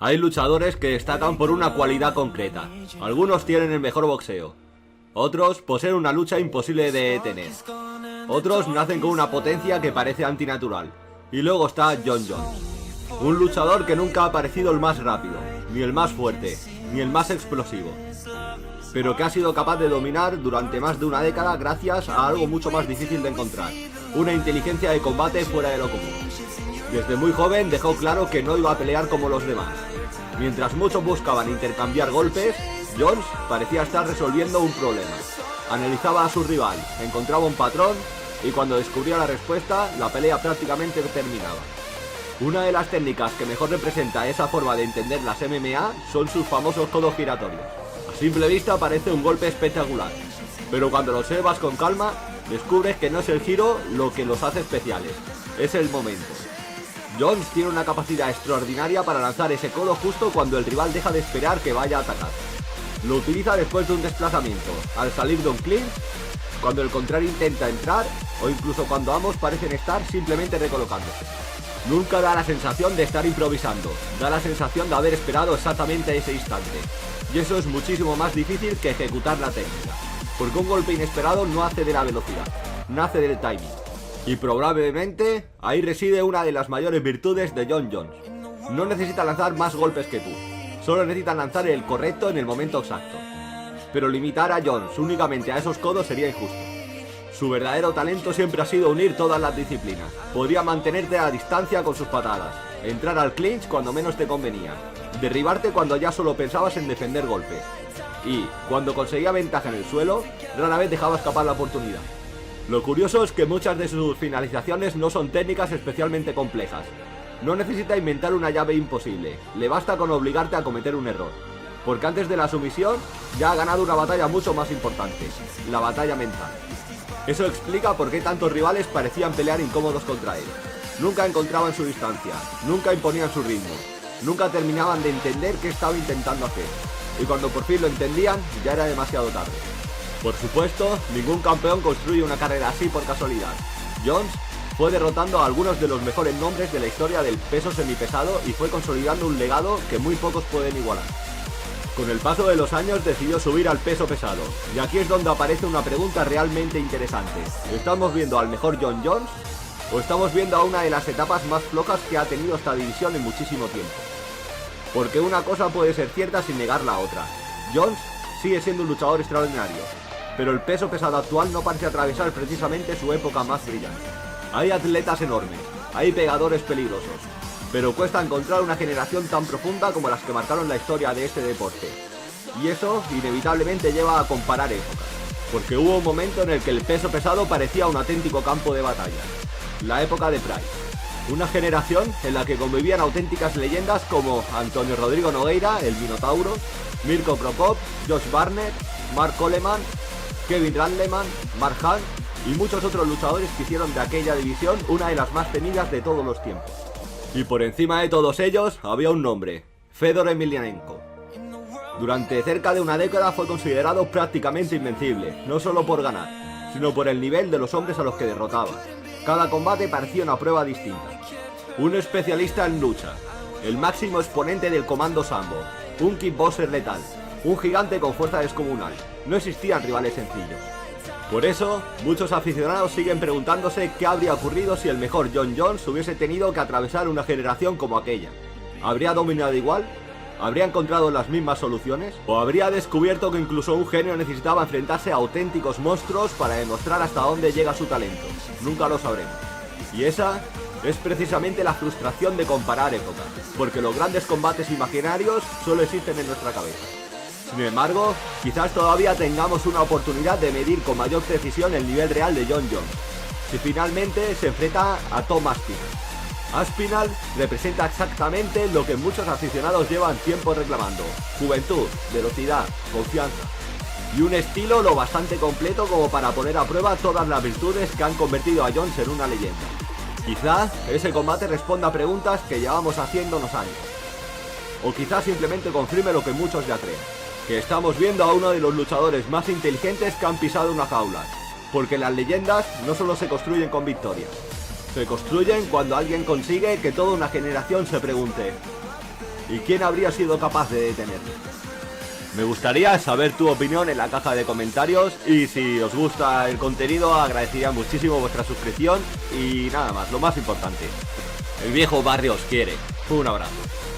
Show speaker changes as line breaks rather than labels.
Hay luchadores que destacan por una cualidad concreta. Algunos tienen el mejor boxeo. Otros poseen una lucha imposible de detener. Otros nacen con una potencia que parece antinatural. Y luego está Jon Jones. Un luchador que nunca ha parecido el más rápido, ni el más fuerte, ni el más explosivo. Pero que ha sido capaz de dominar durante más de una década gracias a algo mucho más difícil de encontrar. Una inteligencia de combate fuera de lo común. Desde muy joven dejó claro que no iba a pelear como los demás. Mientras muchos buscaban intercambiar golpes, Jones parecía estar resolviendo un problema. Analizaba a su rival, encontraba un patrón y cuando descubría la respuesta, la pelea prácticamente terminaba. Una de las técnicas que mejor representa esa forma de entender las MMA son sus famosos codos giratorios. A simple vista parece un golpe espectacular, pero cuando lo observas con calma, descubres que no es el giro lo que los hace especiales, es el momento. Jones tiene una capacidad extraordinaria para lanzar ese codo justo cuando el rival deja de esperar que vaya a atacar. Lo utiliza después de un desplazamiento, al salir de un clinch, cuando el contrario intenta entrar o incluso cuando ambos parecen estar simplemente recolocándose. Nunca da la sensación de estar improvisando, da la sensación de haber esperado exactamente ese instante. Y eso es muchísimo más difícil que ejecutar la técnica, porque un golpe inesperado no hace de la velocidad, nace del timing. Y probablemente ahí reside una de las mayores virtudes de Jon Jones. No necesita lanzar más golpes que tú, solo necesita lanzar el correcto en el momento exacto. Pero limitar a Jones únicamente a esos codos sería injusto. Su verdadero talento siempre ha sido unir todas las disciplinas. Podía mantenerte a distancia con sus patadas, entrar al clinch cuando menos te convenía, derribarte cuando ya solo pensabas en defender golpes. Y, cuando conseguía ventaja en el suelo, rara vez dejaba escapar la oportunidad. Lo curioso es que muchas de sus finalizaciones no son técnicas especialmente complejas. No necesita inventar una llave imposible, le basta con obligarte a cometer un error. Porque antes de la sumisión, ya ha ganado una batalla mucho más importante, la batalla mental. Eso explica por qué tantos rivales parecían pelear incómodos contra él. Nunca encontraban su distancia, nunca imponían su ritmo, nunca terminaban de entender qué estaba intentando hacer. Y cuando por fin lo entendían, ya era demasiado tarde. Por supuesto, ningún campeón construye una carrera así por casualidad. Jones fue derrotando a algunos de los mejores nombres de la historia del peso semipesado y fue consolidando un legado que muy pocos pueden igualar. Con el paso de los años decidió subir al peso pesado, y aquí es donde aparece una pregunta realmente interesante. ¿Estamos viendo al mejor Jon Jones? ¿O estamos viendo a una de las etapas más flojas que ha tenido esta división en muchísimo tiempo? Porque una cosa puede ser cierta sin negar la otra. Jones sigue siendo un luchador extraordinario, pero el peso pesado actual no parece atravesar precisamente su época más brillante. Hay atletas enormes, hay pegadores peligrosos, pero cuesta encontrar una generación tan profunda como las que marcaron la historia de este deporte. Y eso inevitablemente lleva a comparar épocas, porque hubo un momento en el que el peso pesado parecía un auténtico campo de batalla. La época de Price. Una generación en la que convivían auténticas leyendas como Antonio Rodrigo Nogueira, el Minotauro, Mirko Prokop, Josh Barnett, Mark Coleman, Kevin Randleman, Mark Hunt y muchos otros luchadores que hicieron de aquella división una de las más temidas de todos los tiempos. Y por encima de todos ellos había un nombre, Fedor Emelianenko. Durante cerca de una década fue considerado prácticamente invencible, no solo por ganar, sino por el nivel de los hombres a los que derrotaba. Cada combate parecía una prueba distinta. Un especialista en lucha, el máximo exponente del comando sambo, un kickboxer letal, un gigante con fuerza descomunal. No existían rivales sencillos. Por eso, muchos aficionados siguen preguntándose qué habría ocurrido si el mejor Jon Jones hubiese tenido que atravesar una generación como aquella. ¿Habría dominado igual? ¿Habría encontrado las mismas soluciones? ¿O habría descubierto que incluso un genio necesitaba enfrentarse a auténticos monstruos para demostrar hasta dónde llega su talento? Nunca lo sabremos. Y esa es precisamente la frustración de comparar épocas, porque los grandes combates imaginarios solo existen en nuestra cabeza. Sin embargo, quizás todavía tengamos una oportunidad de medir con mayor precisión el nivel real de Jon Jones, si finalmente se enfrenta a Tom Aspinall. Aspinall representa exactamente lo que muchos aficionados llevan tiempo reclamando: juventud, velocidad, confianza y un estilo lo bastante completo como para poner a prueba todas las virtudes que han convertido a Jones en una leyenda. Quizá ese combate responda a preguntas que llevamos haciéndonos años, o quizá simplemente confirme lo que muchos ya creen, que estamos viendo a uno de los luchadores más inteligentes que han pisado una jaula, porque las leyendas no solo se construyen con victorias, se construyen cuando alguien consigue que toda una generación se pregunte: ¿Y quién habría sido capaz de detenerle? Me gustaría saber tu opinión en la caja de comentarios y si os gusta el contenido agradecería muchísimo vuestra suscripción y nada más, lo más importante, el viejo barrio os quiere. Un abrazo.